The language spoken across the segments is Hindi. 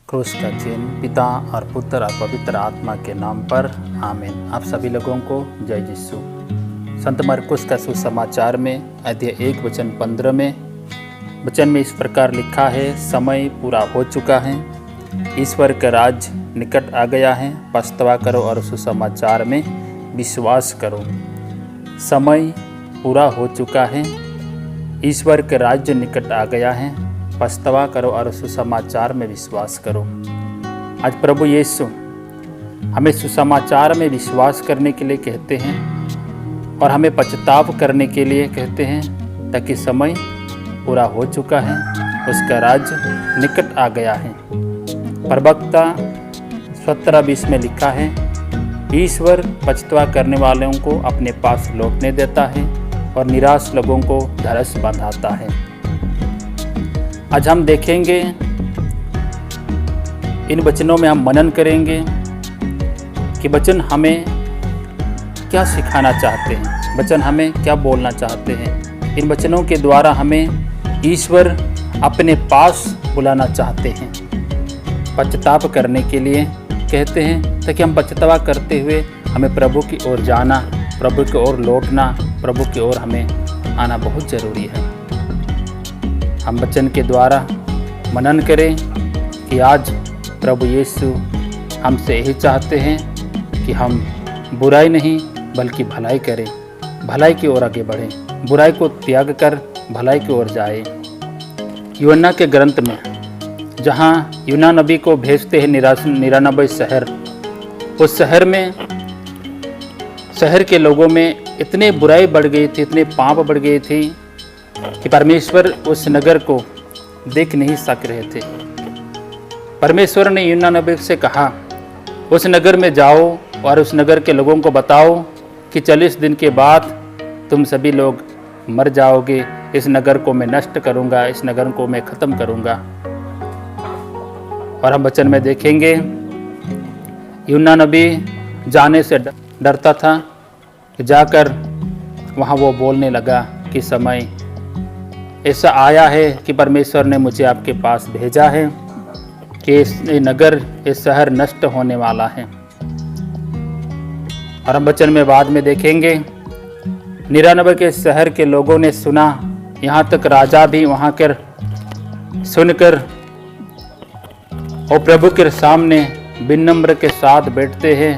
क्रूस का चिन्ह पिता और पुत्र और पवित्र आत्मा के नाम पर आमीन। आप सभी लोगों को जय यीशु। संत मरकुस का सुसमाचार में अध्याय 1 वचन 15 में वचन में इस प्रकार लिखा है, समय पूरा हो चुका है, ईश्वर का राज निकट आ गया है, पछतावा करो और सुसमाचार में विश्वास करो। समय पूरा हो चुका है, ईश्वर का राज्य निकट आ गया है, पछतावा करो और सुसमाचार में विश्वास करो। आज प्रभु यीशु हमें सुसमाचार में विश्वास करने के लिए कहते हैं और हमें पछताव करने के लिए कहते हैं, ताकि समय पूरा हो चुका है, उसका राज्य निकट आ गया है। प्रवक्ता 17:20 में लिखा है, ईश्वर पछतावा करने वालों को अपने पास लौटने देता है और निराश लोगों को ढाढ़स बंधाता है। आज हम देखेंगे, इन वचनों में हम मनन करेंगे कि वचन हमें क्या सिखाना चाहते हैं, वचन हमें क्या बोलना चाहते हैं। इन वचनों के द्वारा हमें ईश्वर अपने पास बुलाना चाहते हैं, पछतावा करने के लिए कहते हैं, ताकि हम पछतावा करते हुए हमें प्रभु की ओर जाना, प्रभु की ओर लौटना, प्रभु की ओर हमें आना बहुत ज़रूरी है। हम वचन के द्वारा मनन करें कि आज प्रभु यीशु हमसे यही चाहते हैं कि हम बुराई नहीं बल्कि भलाई करें, भलाई की ओर आगे बढ़ें, बुराई को त्याग कर भलाई की ओर जाएं। यूहन्ना के ग्रंथ में जहाँ यूहन्ना नबी को भेजते हैं 99 शहर, उस शहर में शहर के लोगों में इतने बुराई बढ़ गई थी, इतने पाप बढ़ गए थे कि परमेश्वर उस नगर को देख नहीं सक रहे थे। परमेश्वर ने यूहन्ना नबी से कहा, उस नगर में जाओ और उस नगर के लोगों को बताओ कि 40 दिन के बाद तुम सभी लोग मर जाओगे, इस नगर को मैं नष्ट करूंगा, इस नगर को मैं ख़त्म करूंगा। और हम वचन में देखेंगे, यूहन्ना नबी जाने से डरता था, जाकर वहाँ वो बोलने लगा कि समय ऐसा आया है कि परमेश्वर ने मुझे आपके पास भेजा है कि ये नगर, ये शहर नष्ट होने वाला है। और हम वचन में बाद में देखेंगे, 99 के शहर के लोगों ने सुना, यहाँ तक राजा भी वहाँ कर सुनकर और प्रभु के सामने विनम्र के साथ बैठते हैं।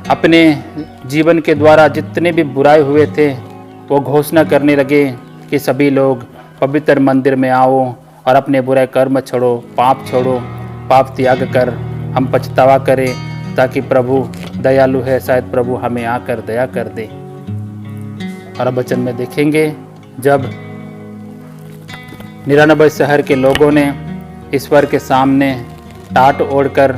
अपने जीवन के द्वारा जितने भी बुराई हुए थे वो घोषणा करने लगे कि सभी लोग पवित्र मंदिर में आओ और अपने बुरे कर्म छोड़ो, पाप त्याग कर हम पछतावा करें, ताकि प्रभु दयालु है, शायद प्रभु हमें आकर दया कर दे। और वचन में देखेंगे, जब 99 शहर के लोगों ने ईश्वर के सामने टाट ओढ़कर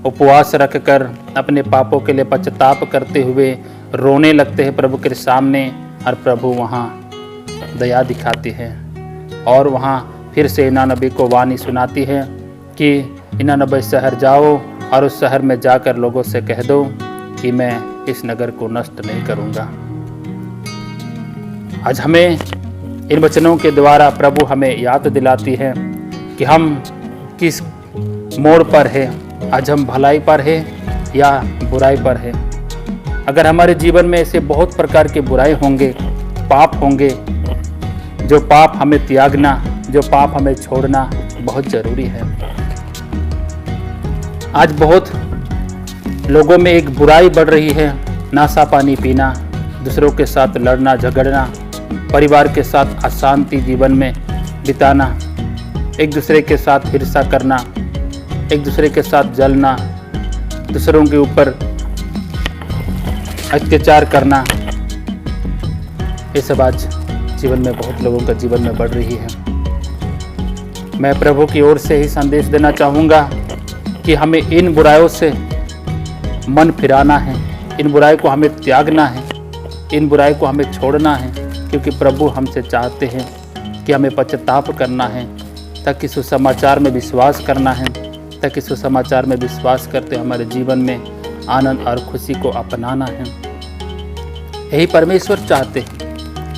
उपवास रखकर अपने पापों के लिए पछतावा करते हुए रोने लगते हैं प्रभु के सामने, और प्रभु वहाँ दया दिखाती है और वहाँ फिर से यूहन्ना नबी को वाणी सुनाती है कि 99 शहर जाओ और उस शहर में जाकर लोगों से कह दो कि मैं इस नगर को नष्ट नहीं करूँगा। आज हमें इन वचनों के द्वारा प्रभु हमें याद दिलाती है कि हम किस मोड़ पर है, आज हम भलाई पर है या बुराई पर है। अगर हमारे जीवन में ऐसे बहुत प्रकार के बुराई होंगे, पाप होंगे, जो पाप हमें त्यागना, जो पाप हमें छोड़ना बहुत ज़रूरी है। आज बहुत लोगों में एक बुराई बढ़ रही है, नशा पानी पीना, दूसरों के साथ लड़ना झगड़ना, परिवार के साथ अशांति जीवन में बिताना, एक दूसरे के साथ हिंसा करना, एक दूसरे के साथ जलना, दूसरों के ऊपर अत्याचार करना, ये सब आज जीवन में बहुत लोगों का जीवन में बढ़ रही है। मैं प्रभु की ओर से ही संदेश देना चाहूँगा कि हमें इन बुराइयों से मन फिराना है, इन बुराई को हमें त्यागना है, इन बुराई को हमें छोड़ना है, क्योंकि प्रभु हमसे चाहते हैं कि हमें पछतावा करना है, ताकि सुसमाचार में विश्वास करना है, ताकि सुसमाचार में विश्वास करते हमारे जीवन में आनंद और खुशी को अपनाना है। यही परमेश्वर चाहते हैं,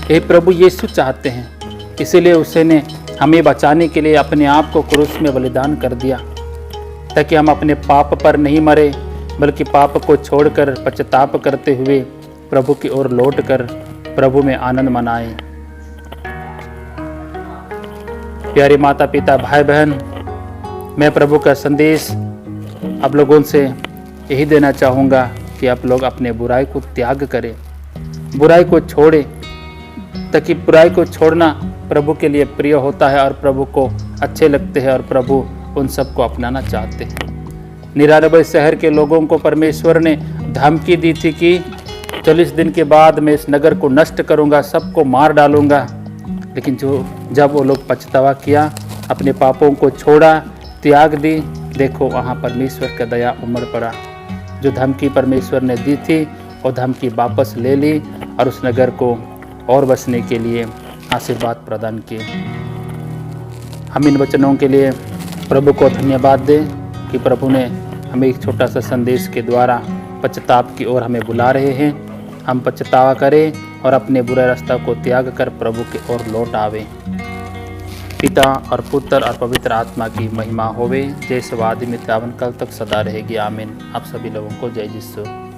यही प्रभु यीशु चाहते हैं। इसीलिए उसने हमें बचाने के लिए अपने आप को क्रूस में बलिदान कर दिया। ताकि हम अपने पाप पर नहीं मरे, बल्कि पाप को छोड़कर पश्चाताप करते हुए प्रभु की ओर लौटकर प्रभु में आनंद मनाएं। प्यारे माता पिता भाई बहन, मैं प्रभु का संदेश आप लोगों से यही देना चाहूँगा कि आप लोग अपने बुराई को त्याग करें, बुराई को छोड़ें, ताकि बुराई को छोड़ना प्रभु के लिए प्रिय होता है और प्रभु को अच्छे लगते हैं और प्रभु उन सबको अपनाना चाहते हैं। निरानबे शहर के लोगों को परमेश्वर ने धमकी दी थी कि 40 दिन के बाद मैं इस नगर को नष्ट करूंगा, सबको मार डालूंगा। लेकिन जब वो लोग पछतावा किया, अपने पापों को छोड़ा, त्याग दी, देखो वहाँ परमेश्वर का दया उमड़ पड़ा। जो धमकी परमेश्वर ने दी थी वो धमकी वापस ले ली और उस नगर को और बसने के लिए आशीर्वाद प्रदान किए। हम इन वचनों के लिए प्रभु को धन्यवाद दें कि प्रभु ने हमें एक छोटा सा संदेश के द्वारा पश्चाताप की ओर हमें बुला रहे हैं। हम पश्चातावा करें और अपने बुरे रास्ता को त्याग कर प्रभु की ओर लौट आवें। पिता और पुत्र और पवित्र आत्मा की महिमा होवे, जैसे आदि में तावन कल तक सदा रहेगी। आमीन। आप सभी लोगों को जय यीशु।